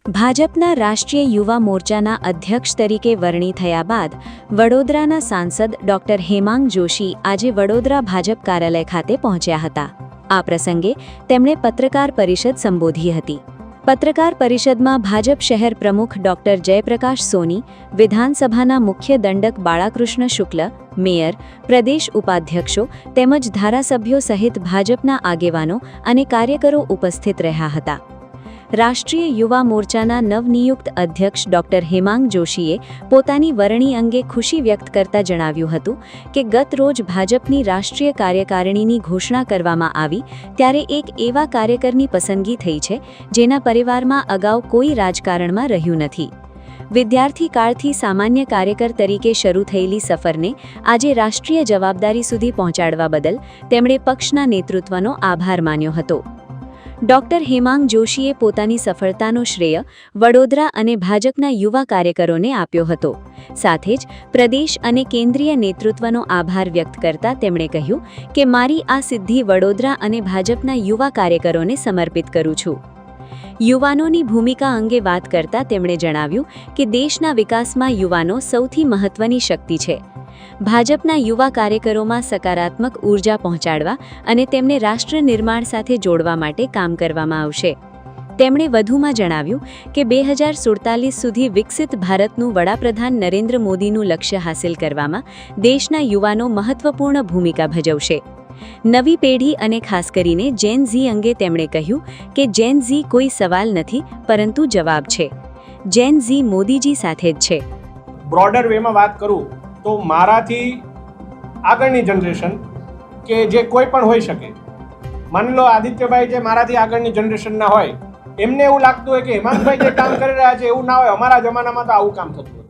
ભાજપના રાષ્ટ્રીય યુવા મોરચાના અધ્યક્ષ તરીકે વરણી થયા બાદ વડોદરાના સાંસદ ડોક્ટર હેમાંગ જોશી આજે વડોદરા ભાજપ કાર્યાલય ખાતે પહોંચ્યા હતા। આ પ્રસંગે તેમણે પત્રકાર પરિષદ સંબોધી હતી। પત્રકાર પરિષદમાં ભાજપ શહેર પ્રમુખ ડોક્ટર જયપ્રકાશ સોની, વિધાનસભાના મુખ્ય દંડક બાળાકૃષ્ણ શુક્લ, મેયર, પ્રદેશ ઉપાધ્યક્ષો તેમજ ધારાસભ્યો સહિત ભાજપના આગેવાનો અને કાર્યકરો ઉપસ્થિત રહ્યા હતા। રાષ્ટ્રીય યુવા મોરચાના નવનિયુક્ત અધ્યક્ષ ડોક્ટર હેમાંગ જોશીએ પોતાની વરણી અંગે ખુશી વ્યક્ત કરતા જણાવ્યું હતું કે ગત રોજ ભાજપની રાષ્ટ્રીય કાર્યકારિણીની ઘોષણા કરવામાં આવી ત્યારે એક એવા કાર્યકરની પસંદગી થઈ છે જેના પરિવારમાં અગાઉ કોઈ રાજકારણમાં રહ્યું નથી। વિદ્યાર્થી કાળથી સામાન્ય કાર્યકર તરીકે શરૂ થયેલી સફરને આજે રાષ્ટ્રીય જવાબદારી સુધી પહોંચાડવા બદલ તેમણે પક્ષના નેતૃત્વનો આભાર માન્યો હતો। ડોક્ટર હેમાંગ જોશીએ પોતાની સફળતાનો શ્રેય વડોદરા અને ભાજપના યુવા કાર્યકરોને આપ્યો હતો। સાથે જ પ્રદેશ અને કેન્દ્રીય નેતૃત્વનો આભાર વ્યક્ત કરતા તેમણે કહ્યું કે મારી આ સિદ્ધિ વડોદરા અને ભાજપના યુવા કાર્યકરોને સમર્પિત કરું છું। યુવાનોની ભૂમિકા અંગે વાત કરતા તેમણે જણાવ્યું કે દેશના વિકાસમાં યુવાનો સૌથી મહત્વની શક્તિ છે। ભાજપના યુવા કાર્યકરોમાં સકારાત્મક ઊર્જા પહોંચાડવા અને તેમને રાષ્ટ્ર નિર્માણ સાથે જોડવા માટે કામ કરવામાં આવશે। તેમણે વધુમાં જણાવ્યું કે 2047 સુધી વિકસિત ભારતનું વડાપ્રધાન નરેન્દ્ર મોદીનું લક્ષ્ય હાંસલ કરવામાં દેશના યુવાનો મહત્વપૂર્ણ ભૂમિકા ભજવશે। નવી પેઢી અને ખાસ કરીને જેન ઝી અંગે તેમણે કહ્યું કે જેન ઝી કોઈ સવાલ નથી પરંતુ જવાબ છે। જેન ઝી મોદીજી સાથે જ છે। બ્રોડર વેમાં વાત કરું તો મારાથી આગળની જનરેશન કે જે કોઈ પણ હોઈ શકે, માની લો આદિત્યભાઈ જે મારાથી આગળની જનરેશનના હોય એમને એવું લાગતું હોય કે હેમાંગભાઈ જે કામ કરી રહ્યા છે એવું ના હોય, અમારા જમાનામાં તો આવું કામ થતું હતું।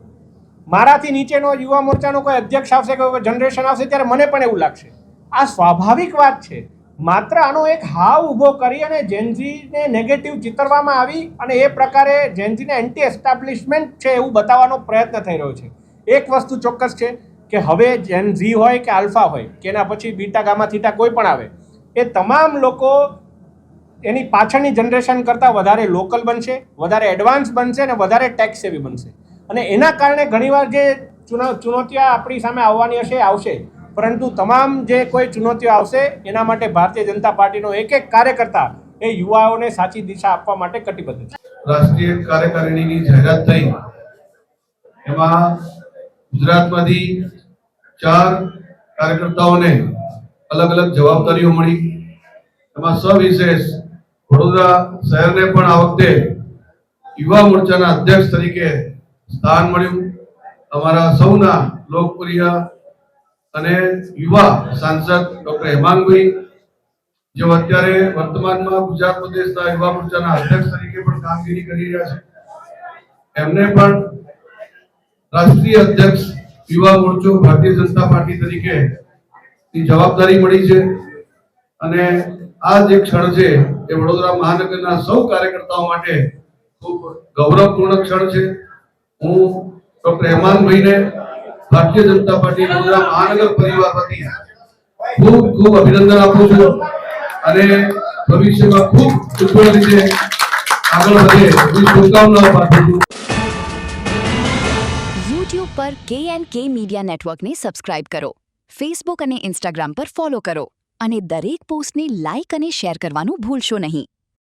મારાથી નીચેનો યુવા મોરચાનો કોઈ અધ્યક્ષ આવશે કે જનરેશન આવશે ત્યારે મને પણ એવું લાગશે। આ સ્વાભાવિક વાત છે। માત્ર આનો એક હાવ ઊભો કરી અને જેનઝીને નેગેટિવ ચિતરવામાં આવી અને એ પ્રકારે જેનઝીને એન્ટી એસ્ટાબ્લિશમેન્ટ છે એવું બતાવવાનો પ્રયત્ન થઈ રહ્યો છે। એક વસ્તુ ચોક્કસ છે કે હવે જેન ઝી હોય કે આલ્ફા હોય કે એના પછી બીટા ગામા થીટા કોઈ પણ આવે, એ તમામ લોકો એની પાછળની જનરેશન કરતાં વધારે લોકલ બનશે, વધારે એડવાન્સ બનશે અને વધારે ટેક્સ સેવી બનશે। અને એના કારણે ઘણીવાર જે ચુનૌતીઓ આપણી સામે આવવાની હશે આવશે, પરંતુ તમામ જે કોઈ ચુનૌતીઓ આવશે એના માટે ભારતીય જનતા પાર્ટીનો એક એક કાર્યકર્તા એ યુવાઓને સાચી દિશા આપવા માટે કટિબદ્ધ છે। રાષ્ટ્રીય કાર્યકારિણીની જાહેરાત થઈ, એમાં ગુજરાતમાંથી 4 કાર્યકર્તાઓને અલગ અલગ જવાબદારીઓ મળી। એમાં સવિશેષ વડોદરા શહેરને પણ આ વખતે યુવા મોરચાના અધ્યક્ષ તરીકે સ્થાન મળ્યું। અમારા સૌના લોકપ્રિય અને યુવા સાંસદ ડોક્ટર હેમાંગભાઈ, જેઓ અત્યારે વર્તમાનમાં ગુજરાત પ્રદેશના યુવા મોરચાના અધ્યક્ષ તરીકે પણ કામગીરી કરી રહ્યા છે, એમને પણ રાષ્ટ્રીય અધ્યક્ષ યુવા મોરચો ભારતીય જનતા પાર્ટી તરીકે જવાબદારી મળી છે। અને આ જે ક્ષણ છે એ વડોદરા મહાનગરના સૌ કાર્યકર્તાઓ માટે ખૂબ ગૌરવપૂર્ણ ક્ષણ છે। હું ડોક્ટર હેમાંગભાઈને ભારતીય જનતા પાર્ટી વડોદરા મહાનગર પરિવાર વતી ખૂબ ખૂબ અભિનંદન આપું છું અને ભવિષ્યમાં ખૂબ ઉજ્જવળ રીતે આગળ વધે એવી શુભકામનાઓ પાઠવું છું। YouTube પર KNK મીડિયા નેટવર્કને સબસ્ક્રાઇબ કરો, Facebook અને Instagram પર ફોલો કરો અને દરેક પોસ્ટને લાઇક અને શેર કરવાનું ભૂલશો નહીં।